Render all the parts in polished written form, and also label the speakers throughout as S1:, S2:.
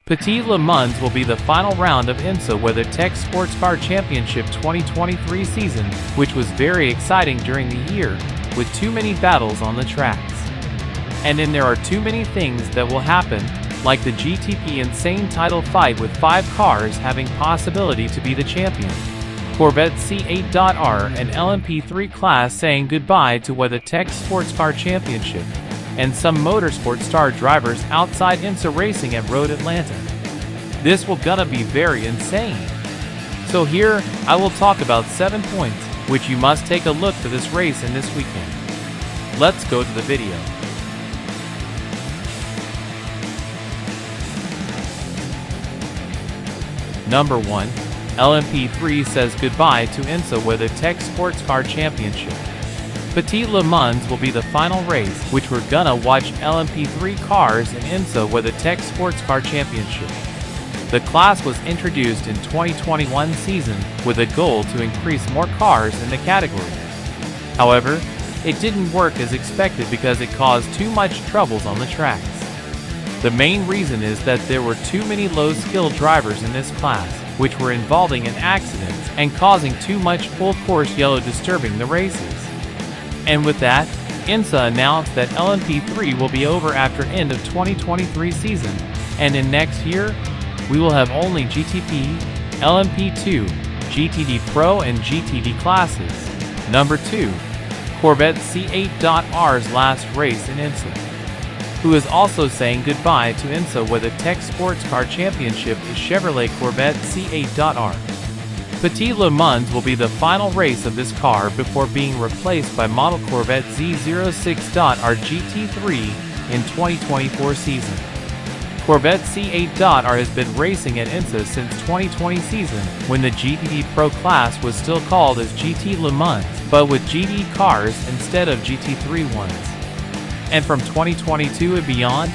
S1: Petit Le Mans will be the final round of IMSA WeatherTech Sports Car Championship 2023 season, which was very exciting during the year, with too many battles on the tracks. And then there are too many things that will happen, like the GTP insane title fight with 5 cars having possibility to be the champion, Corvette C8 R and LMP3 class saying goodbye to WeatherTech Sports Car Championship, and some motorsport star drivers outside IMSA Racing at Road Atlanta. This will gonna be very insane. So here, I will talk about 7 points, which you must take a look for this race and this weekend. Let's go to the video. Number 1. LMP3 says goodbye to IMSA WeatherTech Sports Car Championship. Petit Le Mans will be the final race, which we're gonna watch LMP3 cars in IMSA WeatherTech Sports Car Championship. The class was introduced in 2021 season with a goal to increase more cars in the category. However, it didn't work as expected because it caused too much troubles on the tracks. The main reason is that there were too many low-skill drivers in this class, which were involving in accidents and causing too much full-course yellow disturbing the races. And with that, IMSA announced that LMP3 will be over after end of 2023 season, and in next year, we will have only GTP, LMP2, GTD Pro and GTD classes. Number 2. Corvette C8 R's last race in IMSA. Who is also saying goodbye to IMSA WeatherTech Sports Car Championship is Chevrolet Corvette C8 R. Petit Le Mans will be the final race of this car before being replaced by model Corvette Z06 R GT3 in 2024 season. Corvette C8 R has been racing at IMSA since 2020 season, when the GTD Pro class was still called as GT Le Mans, but with GT cars instead of GT3 ones. And from 2022 and beyond,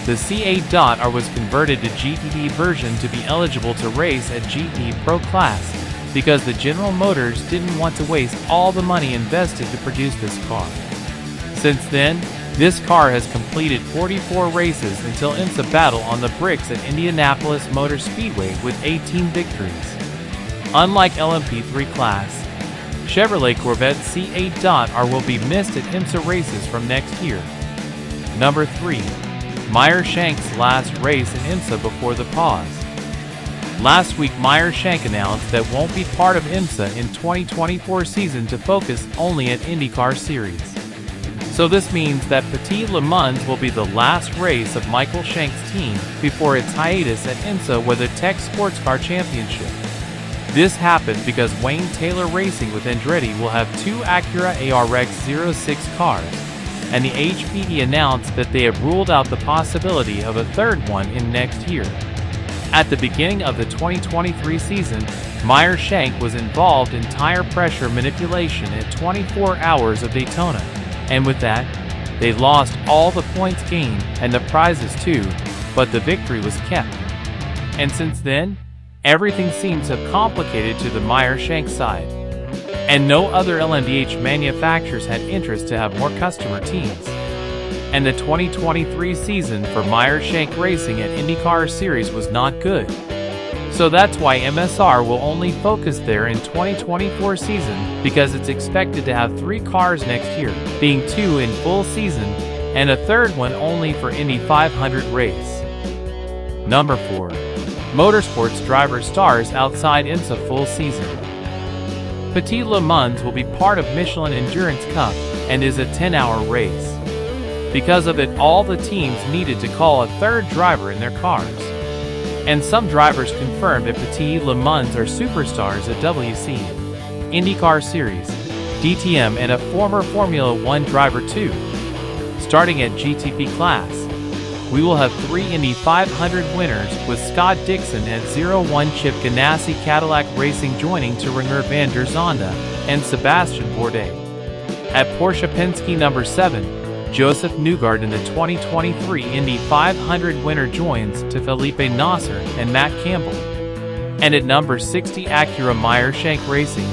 S1: the C8 R was converted to GTD version to be eligible to race at GT Pro class, because the General Motors didn't want to waste all the money invested to produce this car. Since then, this car has completed 44 races until IMSA battle on the bricks at Indianapolis Motor Speedway with 18 victories. Unlike LMP3 class, Chevrolet Corvette C8 R will be missed at IMSA races from next year. Number 3. Meyer Shank's last race in IMSA before the pause. Last week, Meyer Shank announced that won't be part of IMSA in 2024 season to focus only at IndyCar Series. So this means that Petit Le Mans will be the last race of Michael Shank's team before its hiatus at IMSA WeatherTech Sports Car Championship. This happened because Wayne Taylor Racing with Andretti will have 2 Acura ARX-06 cars, and the HPD announced that they have ruled out the possibility of a third one in next year. At the beginning of the 2023 season, Meyer Shank was involved in tire pressure manipulation at 24 Hours of Daytona, and with that, they lost all the points gained and the prizes too, but the victory was kept. And since then, everything seems to have complicated to the Meyer Shank side, and no other LMDH manufacturers had interest to have more customer teams. And the 2023 season for Meyer Shank Racing at IndyCar Series was not good. So that's why MSR will only focus there in 2024 season, because it's expected to have 3 cars next year, being 2 in full season, and a third one only for Indy 500 race. Number 4. Motorsports driver stars outside IMSA full season. Petit Le Mans will be part of Michelin Endurance Cup, and is a 10-hour race. Because of it, all the teams needed to call a third driver in their cars. And some drivers confirmed at Petit Le Mans are superstars at WC, IndyCar Series, DTM and a former Formula 1 driver too. Starting at GTP class, we will have 3 Indy 500 winners, with Scott Dixon at 01 Chip Ganassi Cadillac Racing joining to Ringer van der Zonde and Sebastian Bourdais. At Porsche Penske number 7, Joseph Newgarden in the 2023 Indy 500 winner joins to Felipe Nasser and Matt Campbell. And at number 60 Acura Meyer Shank Racing,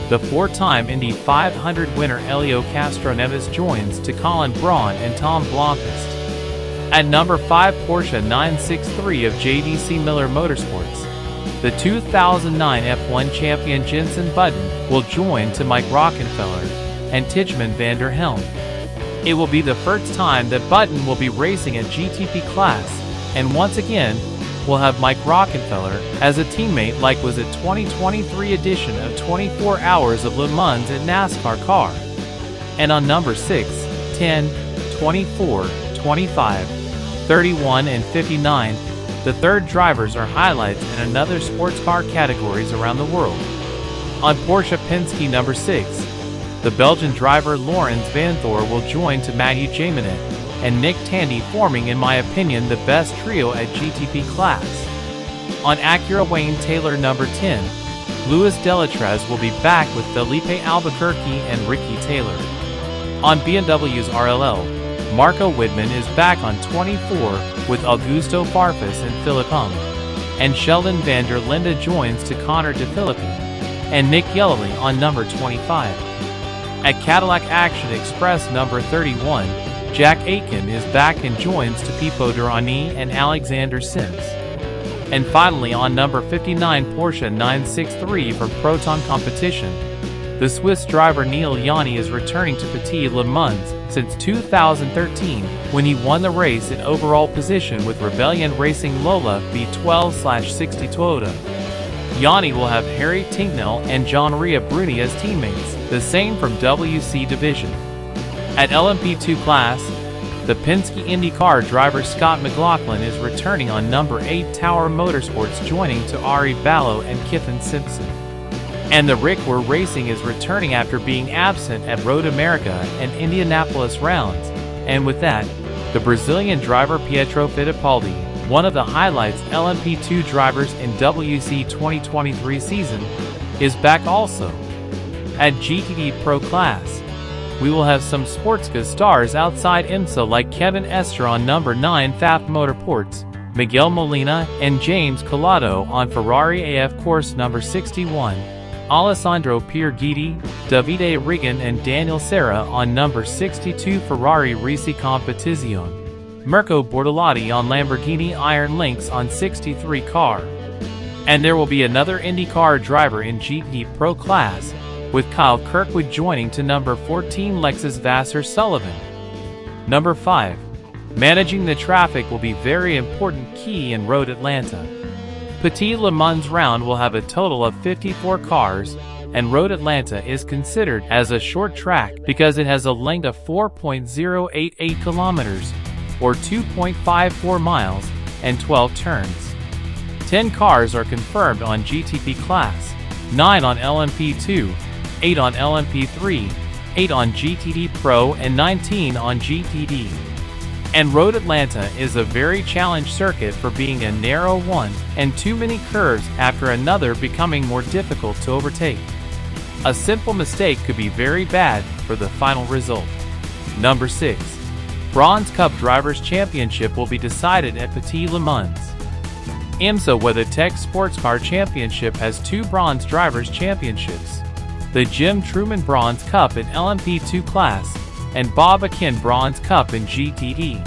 S1: the 4-time Indy 500 winner Helio Castroneves joins to Colin Braun and Tom Blomqvist. At number 5, Porsche 963 of JDC Miller Motorsports. The 2009 F1 champion Jenson Button will join to Mike Rockenfeller and Tijmen van der Helm. It will be the first time that Button will be racing at GTP class, and once again, we'll have Mike Rockenfeller as a teammate like was a 2023 edition of 24 Hours of Le Mans at NASCAR car. And on number 6, 10, 24, 25, 31 and 59, the third drivers are highlights in another sports car categories around the world. On Porsche Penske number 6, the Belgian driver Laurens Vanthoor will join to Mathieu Jaminet and Nick Tandy, forming in my opinion the best trio at GTP class. On Acura Wayne Taylor number 10, Louis Delatraz will be back with Felipe Albuquerque and Ricky Taylor. On BMW's RLL, Marco Widman is back on 24 with Augusto Farfus and Philip Hum, and Sheldon van der Linde joins to Connor De Philippi and Nick Yellowly on number 25. At Cadillac Action Express number 31, Jack Aitken is back and joins to Pipo Derani and Alexander Sims. And finally on number 59, Porsche 963 from Proton Competition, the Swiss driver Neil Yanni is returning to Petit Le Mans since 2013 when he won the race in overall position with Rebellion Racing Lola V12/60 Toyota. Yanni will have Harry Tinknell and John Ria Bruni as teammates, the same from WC Division. At LMP2 class, the Penske IndyCar driver Scott McLaughlin is returning on number 8 Tower Motorsports, joining to Ari Ballo and Kithan Simpson. And the Rick Ware Racing is returning after being absent at Road America and Indianapolis rounds, and with that, the Brazilian driver Pietro Fittipaldi, one of the highlights LMP2 drivers in WC 2023 season, is back also. At GTD Pro class, we will have some Sportsca stars outside IMSA like Kevin Estre on number 9 FAF Motorsports, Miguel Molina and James Collado on Ferrari AF course number 61, Alessandro Pierguidi, Davide Rigan and Daniel Serra on number 62 Ferrari Risi Competizione, Mirko Bortolotti on Lamborghini Iron Lynx on 63 car. And there will be another IndyCar driver in GT Pro class, with Kyle Kirkwood joining to number 14 Lexus Vassar Sullivan. Number 5. Managing the traffic will be very important key in Road Atlanta. Petit Le Mans round will have a total of 54 cars, and Road Atlanta is considered as a short track because it has a length of 4.088 kilometers, or 2.54 miles, and 12 turns. 10 cars are confirmed on GTP class, 9 on LMP2, 8 on LMP3, 8 on GTD Pro and 19 on GTD. And Road Atlanta is a very challenged circuit for being a narrow one and too many curves after another, becoming more difficult to overtake. A simple mistake could be very bad for the final result. Number 6. Bronze Cup Drivers' Championship will be decided at Petit Le Mans. IMSA WeatherTech Sports Car Championship has 2 Bronze Drivers' Championships: the Jim Truman Bronze Cup in LMP2 class and Bob Akin Bronze Cup in GTD.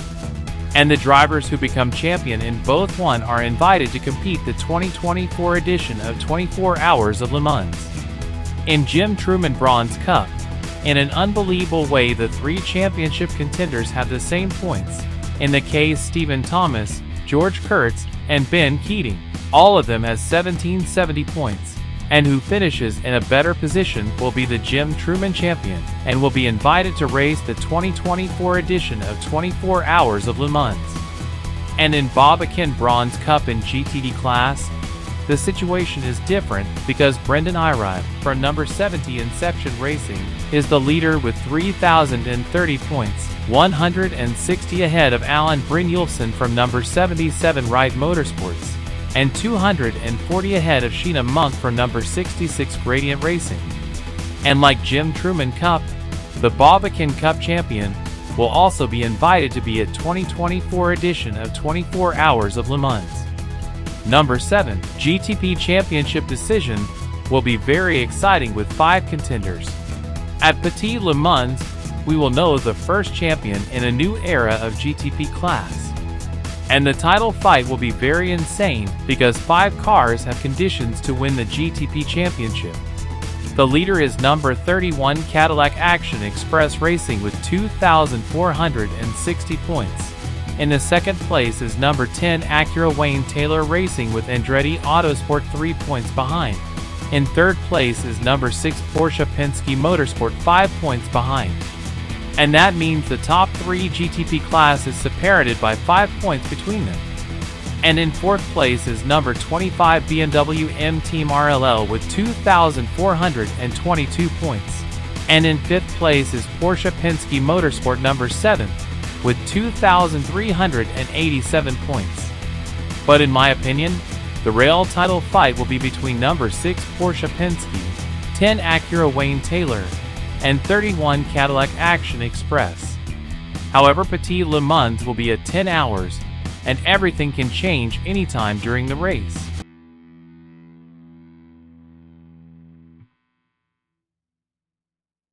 S1: And the drivers who become champion in both one are invited to compete the 2024 edition of 24 Hours of Le Mans. In Jim Truman Bronze Cup, in an unbelievable way, the 3 championship contenders have the same points. In the case Stephen Thomas, George Kurtz, and Ben Keating, all of them has 1770 points. And who finishes in a better position will be the Jim Truman champion and will be invited to race the 2024 edition of 24 Hours of Le Mans. And in Bob Akin Bronze Cup in GTD class, the situation is different because Brendan Irive from number 70 Inception Racing is the leader with 3,030 points, 160 ahead of Alan Brynjolfsson from number 77 Ride Motorsports, and 240 ahead of Sheena Monk from number 66 Gradient Racing. And like Jim Truman Cup, the Bob Akin Cup champion will also be invited to be a 2024 edition of 24 Hours of Le Mans. Number 7. GTP Championship decision will be very exciting with 5 contenders. At Petit Le Mans, we will know the first champion in a new era of GTP class. And the title fight will be very insane because 5 cars have conditions to win the GTP Championship. The leader is number 31 Cadillac Action Express Racing with 2,460 points. In the second place is number 10 Acura Wayne Taylor Racing with Andretti Autosport 3 points behind. In third place is number 6 Porsche Penske Motorsport 5 points behind. And that means the top 3 GTP class is separated by 5 points between them. And in fourth place is number 25 BMW M Team RLL with 2,422 points. And in fifth place is Porsche Penske Motorsport number 7 with 2,387 points. But in my opinion, the real title fight will be between number 6 Porsche Penske, 10 Acura Wayne Taylor, and 31 Cadillac Action Express. However, Petit Le Mans will be at 10 hours, and everything can change anytime during the race.